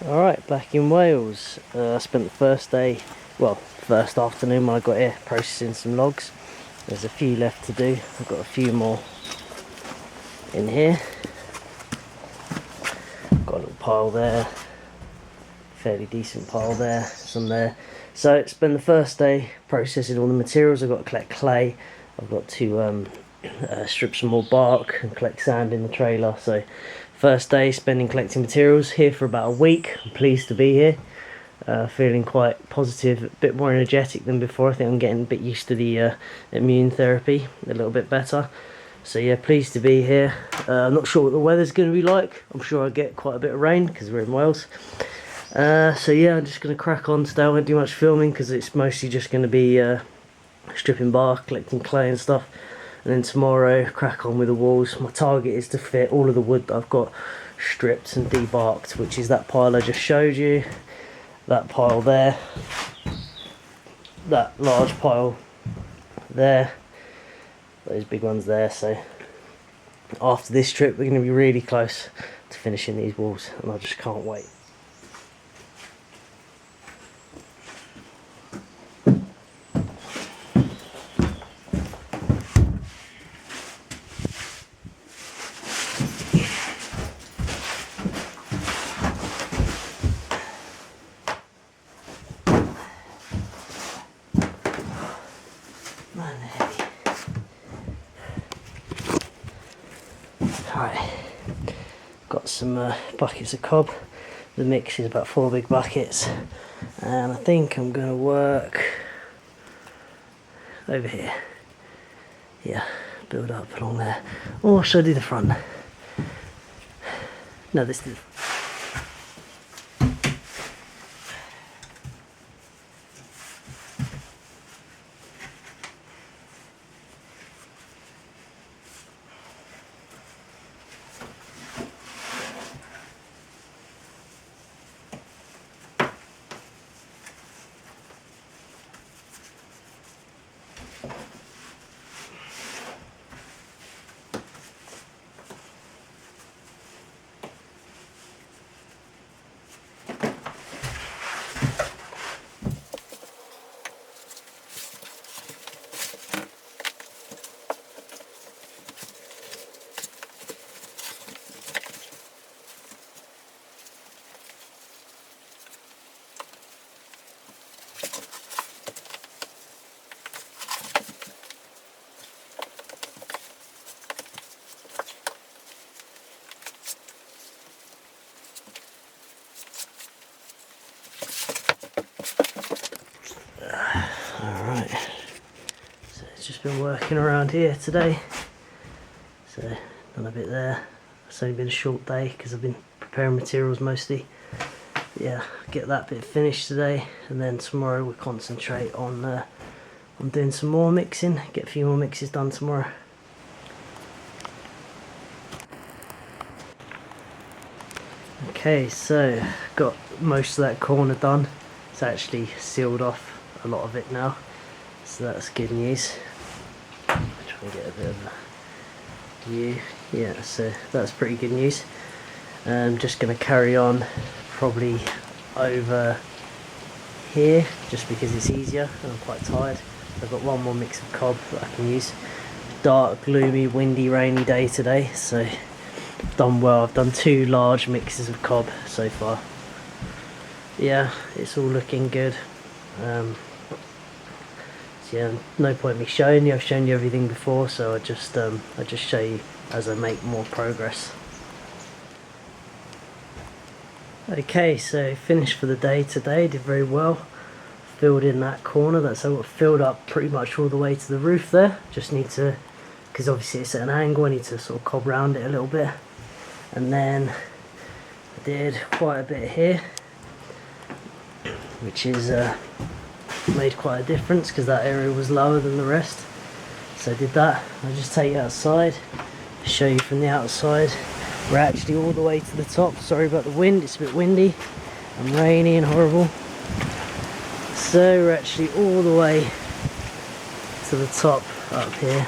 Alright, back in Wales. I spent the first day, well, first afternoon when I got here, processing some logs. There's a few left to do. I've got a few more in here. Got a little pile there, fairly decent pile there, some there. So it's been the first day processing all the materials. I've got to collect clay. I've got to strip some more bark and collect sand in the trailer. So first day spending collecting materials, here for about a week. I'm pleased to be here, feeling quite positive, a bit more energetic than before. I think I'm getting a bit used to the immune therapy a little bit better. So yeah, pleased to be here. I'm not sure what the weather's going to be like. I'm sure I'll get quite a bit of rain because we're in Wales. So yeah, I'm just going to crack on today. I won't do much filming because it's mostly just going to be stripping bark, collecting clay and stuff. And then tomorrow, crack on with the walls. My target is to fit all of the wood that I've got stripped and debarked, which is that pile I just showed you, that pile there, that large pile there, those big ones there. So after this trip, we're going to be really close to finishing these walls, and I just can't wait. Alright, got some buckets of cob. The mix is about 4 big buckets, and I think I'm going to work over here. Yeah, build up along there. Or should I do the front? No, this is. Alright, so it's just been working around here today, so done a bit there. It's only been a short day because I've been preparing materials mostly. Yeah, get that bit finished today, and then tomorrow we'll concentrate on doing some more mixing, get a few more mixes done tomorrow. Okay, so got most of that corner done. It's actually sealed off a lot of it now, so that's good news. Try and get a bit of a view. Yeah, so that's pretty good news. I'm just going to carry on probably over here just because it's easier and I'm quite tired. I've got one more mix of cob that I can use. Dark, gloomy, windy, rainy day today, so done well. I've done 2 large mixes of cob so far. Yeah, it's all looking good. So yeah, no point me showing you. I've shown you everything before, so I just show you as I make more progress. Okay, so finished for the day today. Did very well. Filled in that corner. That's how I filled up pretty much all the way to the roof there. Just need to, because obviously it's at an angle, I need to sort of cob round it a little bit. And then I did quite a bit here, which is made quite a difference because that area was lower than the rest. So I did that. I'll just take it outside, show you from the outside. We're actually all the way to the top. Sorry about the wind, it's a bit windy and rainy and horrible. So we're actually all the way to the top up here.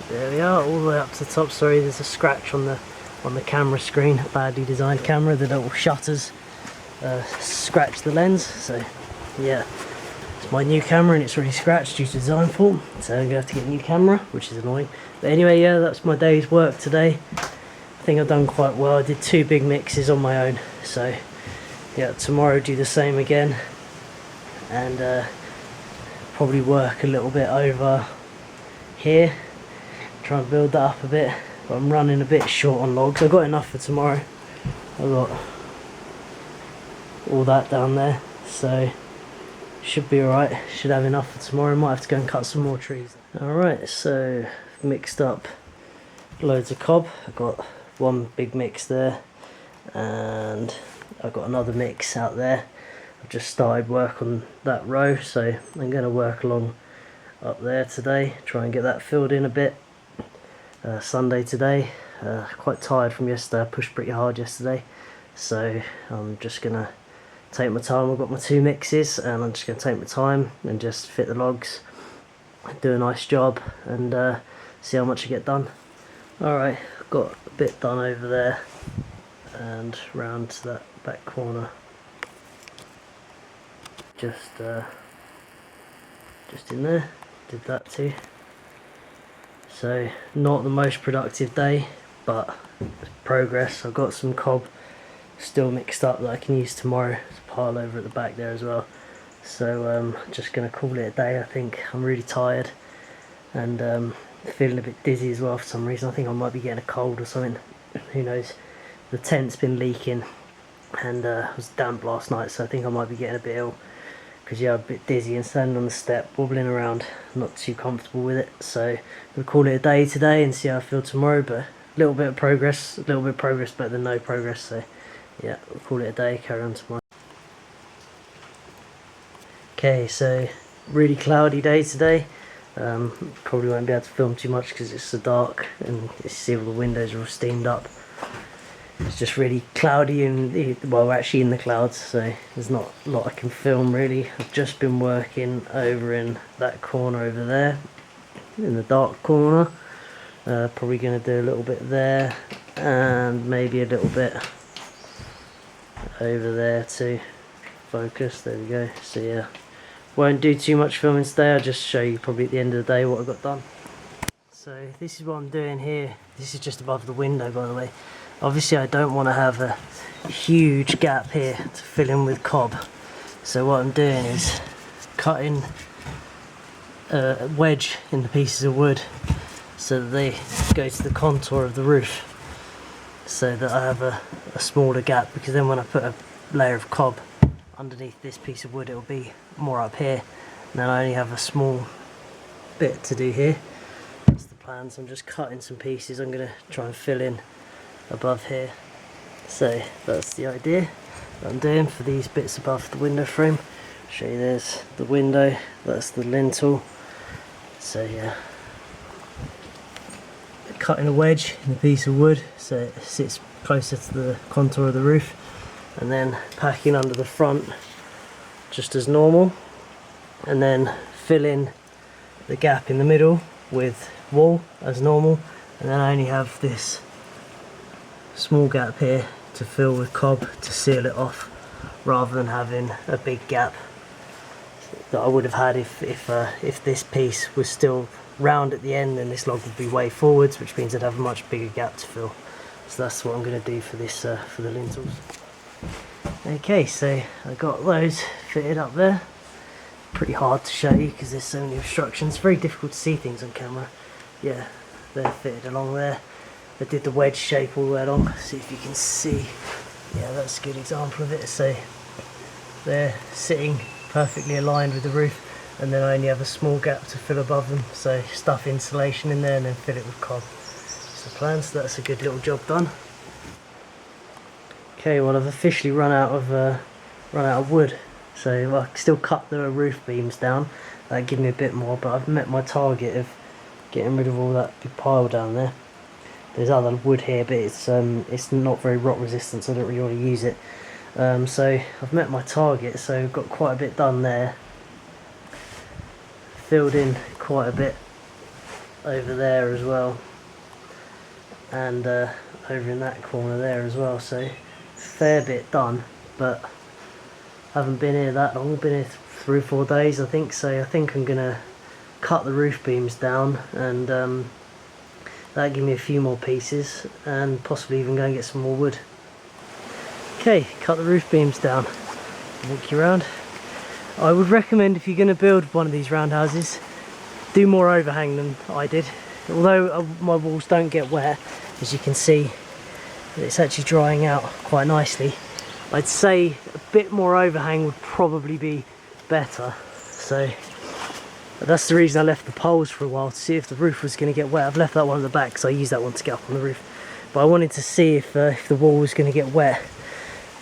There we are, all the way up to the top. Sorry, there's a scratch on on the camera screen, badly designed camera. The little shutters scratch the lens, so yeah, it's my new camera and it's really scratched due to design fault, so I'm gonna have to get a new camera, which is annoying. But anyway, yeah, that's my day's work today. I think I've done quite well. I did 2 big mixes on my own, so yeah, tomorrow do the same again, and probably work a little bit over here, try and build that up a bit, but I'm running a bit short on logs. I've got enough for tomorrow. I've got all that down there, so should be alright. Should have enough for tomorrow. Might have to go and cut some more trees. Alright, so mixed up loads of cob. I've got 1 big mix there, and I've got another mix out there. I've just started work on that row, so I'm going to work along up there today, try and get that filled in a bit. Sunday today, quite tired from yesterday. I pushed pretty hard yesterday, so I'm just going to take my time. I've got my 2 mixes and I'm just going to take my time and just fit the logs, do a nice job, and see how much I get done. Alright, I've got a bit done over there and round to that back corner. Just in there, did that too. So not the most productive day, but progress. I've got some cob still mixed up that I can use tomorrow. There's a pile over at the back there as well. So just gonna call it a day. I think I'm really tired and feeling a bit dizzy as well for some reason. I think I might be getting a cold or something. Who knows? The tent's been leaking and it was damp last night, so I think I might be getting a bit ill. Because yeah, I'm a bit dizzy and standing on the step, wobbling around, not too comfortable with it. So we'll call it a day today and see how I feel tomorrow. But a little bit of progress, better than no progress. So yeah, we'll call it a day, carry on tomorrow. Okay, so really cloudy day today. Probably won't be able to film too much because it's so dark and you see all the windows are all steamed up. It's just really cloudy and, well, we're actually in the clouds, so there's not a lot I can film really. I've just been working over in that corner over there, in the dark corner. Probably going to do a little bit there and maybe a little bit over there to focus. There we go. So yeah, won't do too much filming today. I'll just show you probably at the end of the day what I got done. So this is what I'm doing here. This is just above the window, by the way. Obviously I don't want to have a huge gap here to fill in with cob, so what I'm doing is cutting a wedge in the pieces of wood so that they go to the contour of the roof, so that I have a smaller gap, because then when I put a layer of cob underneath this piece of wood it'll be more up here, and then I only have a small bit to do here. That's the plan. So I'm just cutting some pieces. I'm going to try and fill in above here. So that's the idea that I'm doing for these bits above the window frame. I'll show you, there's the window, that's the lintel. So yeah, cutting a wedge in a piece of wood so it sits closer to the contour of the roof, and then packing under the front just as normal, and then fill in the gap in the middle with wool as normal, and then I only have this small gap here to fill with cob to seal it off, rather than having a big gap that I would have had if this piece was still round at the end, and this log would be way forwards, which means I'd have a much bigger gap to fill. So that's what I'm going to do for this for the lintels. Okay, so I got those fitted up there. Pretty hard to show you because there's so many obstructions. It's very difficult to see things on camera. Yeah, they're fitted along there. I did the wedge shape all the way along. See if you can see. Yeah, that's a good example of it. So they're sitting perfectly aligned with the roof, and then I only have a small gap to fill above them. So stuff insulation in there and then fill it with cob. That's the plan. So that's a good little job done. Okay, well I've officially run out of wood. So I can still cut the roof beams down. That'll give me a bit more, but I've met my target of getting rid of all that big pile down there. There's other wood here, but it's not very rot resistant, so I don't really want to use it. So I've met my target, so I've got quite a bit done there. Filled in quite a bit over there as well. and over in that corner there as well, so fair bit done. But haven't been here that long, been here 3 or 4 days I think, so I think I'm gonna cut the roof beams down, and that'll give me a few more pieces, and possibly even go and get some more wood. Okay, cut the roof beams down, walk you around. I would recommend, if you're going to build one of these roundhouses, do more overhang than I did. Although my walls don't get wet, as you can see, it's actually drying out quite nicely. I'd say a bit more overhang would probably be better. So that's the reason I left the poles for a while, to see if the roof was going to get wet. I've left that one at the back because I used that one to get up on the roof. But I wanted to see if the wall was going to get wet.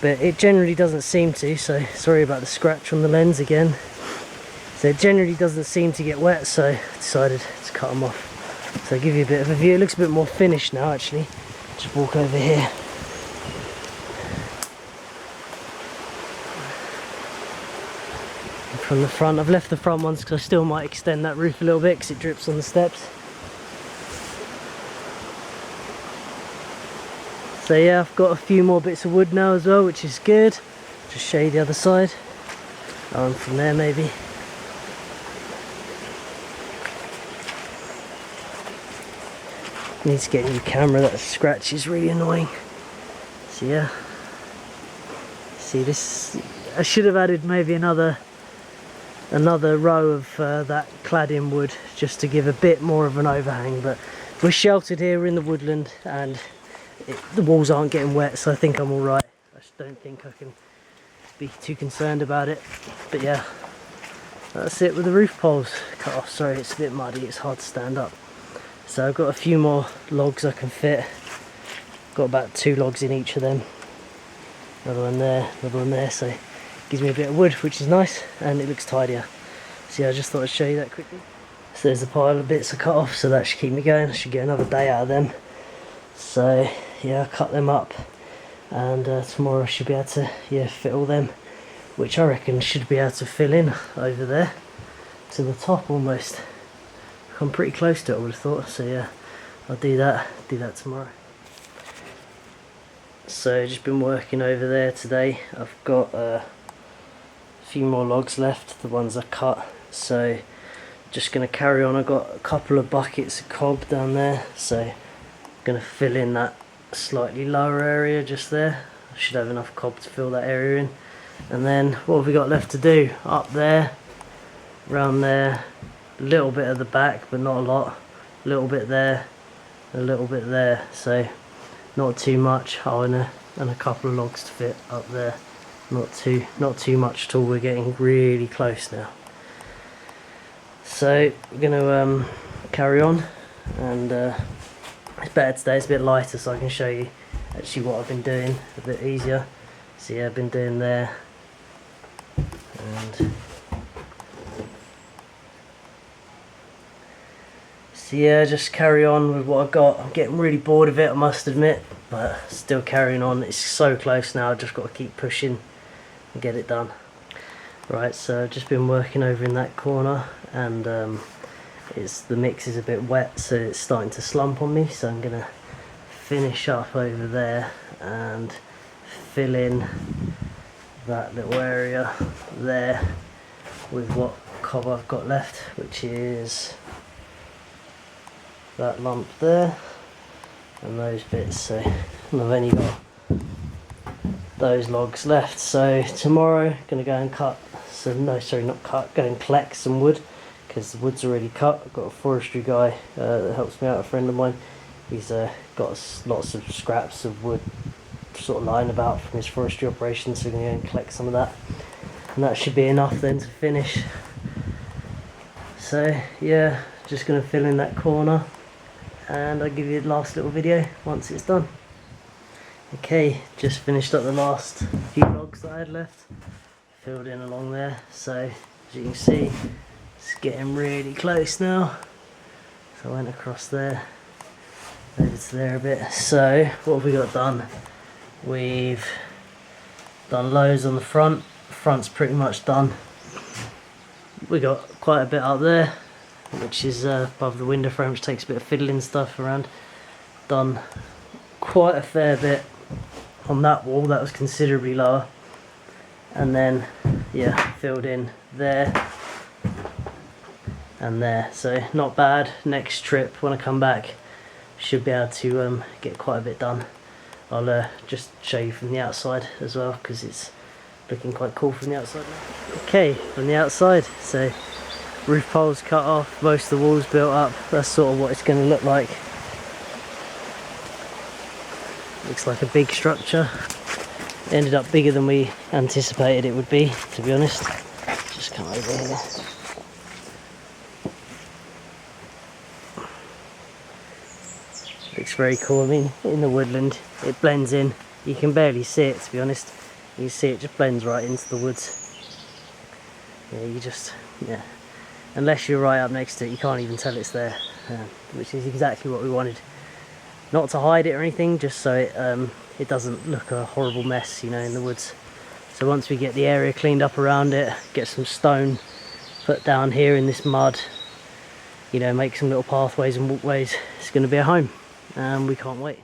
But it generally doesn't seem to, so sorry about the scratch on the lens again. So it generally doesn't seem to get wet, so I decided to cut them off. So I'll give you a bit of a view. It looks a bit more finished now actually. Just walk over here. And from the front, I've left the front ones because I still might extend that roof a little bit because it drips on the steps. So yeah, I've got a few more bits of wood now as well, which is good. Just show you the other side. On from there maybe. Need to get a new camera, that scratch is really annoying. So yeah. See this, I should have added maybe another row of that clad-in wood just to give a bit more of an overhang, but we're sheltered here, we're in the woodland, and the walls aren't getting wet, so I think I'm alright. I just don't think I can be too concerned about it. But yeah, that's it with the roof poles cut off. Sorry, it's a bit muddy, it's hard to stand up. So I've got a few more logs I can fit. Got about 2 logs in each of them. Another one there, so it gives me a bit of wood, which is nice, and it looks tidier. So yeah, I just thought I'd show you that quickly. So there's a pile of bits I cut off, so that should keep me going. I should get another day out of them. So yeah, I cut them up, and tomorrow I should be able to fit all them, which I reckon should be able to fill in over there to the top almost. I'm pretty close to it, I would have thought. So yeah, I'll do that tomorrow. So just been working over there today. I've got a few more logs left, the ones I cut, so just going to carry on. I've got a couple of buckets of cob down there, so going to fill in that slightly lower area just there. I should have enough cob to fill that area in. And then what have we got left to do? Up there, around there, a little bit at the back but not a lot, a little bit there, a little bit there, so not too much. Oh, and a couple of logs to fit up there. Not too much at all. We're getting really close now. So we're going to carry on, and it's better today, it's a bit lighter, so I can show you actually what I've been doing a bit easier. So yeah, I've been doing there, and so yeah, just carry on with what I've got. I'm getting really bored of it, I must admit, but still carrying on. It's so close now, I've just got to keep pushing and get it done. Right, so I've just been working over in that corner, and the mix is a bit wet, so it's starting to slump on me, so I'm going to finish up over there and fill in that little area there with what cob I've got left, which is that lump there and those bits. So I've only got those logs left, so tomorrow I'm going to go and cut some, no sorry not cut, go and collect some wood, because the wood's already cut. I've got a forestry guy that helps me out, a friend of mine. He's got lots of scraps of wood sort of lying about from his forestry operation, so we're going to go and collect some of that, and that should be enough then to finish. So yeah, just going to fill in that corner, and I'll give you the last little video once it's done. Okay, just finished up the last few logs that I had left, filled in along there, so as you can see it's getting really close now. So I went across there, over to there a bit. So what have we got done? We've done loads on the front. The front's pretty much done. We got quite a bit up there, which is above the window frame, which takes a bit of fiddling stuff around. done quite a fair bit on that wall. That was considerably lower, and then yeah, filled in there and there, so not bad. Next trip when I come back should be able to get quite a bit done. I'll just show you from the outside as well, because it's looking quite cool from the outside now. Okay, from the outside, so roof poles cut off, most of the walls built up. That's sort of what it's going to look like. Looks like a big structure. It ended up bigger than we anticipated it would be, to be honest. Just come over here. Looks very cool. I mean, in the woodland, it blends in. You can barely see it, to be honest. You see it just blends right into the woods. Yeah, unless you're right up next to it, you can't even tell it's there, which is exactly what we wanted. Not to hide it or anything, just so it doesn't look a horrible mess, you know, in the woods. So once we get the area cleaned up around it, get some stone put down here in this mud, you know, make some little pathways and walkways, it's going to be a home. And we can't wait.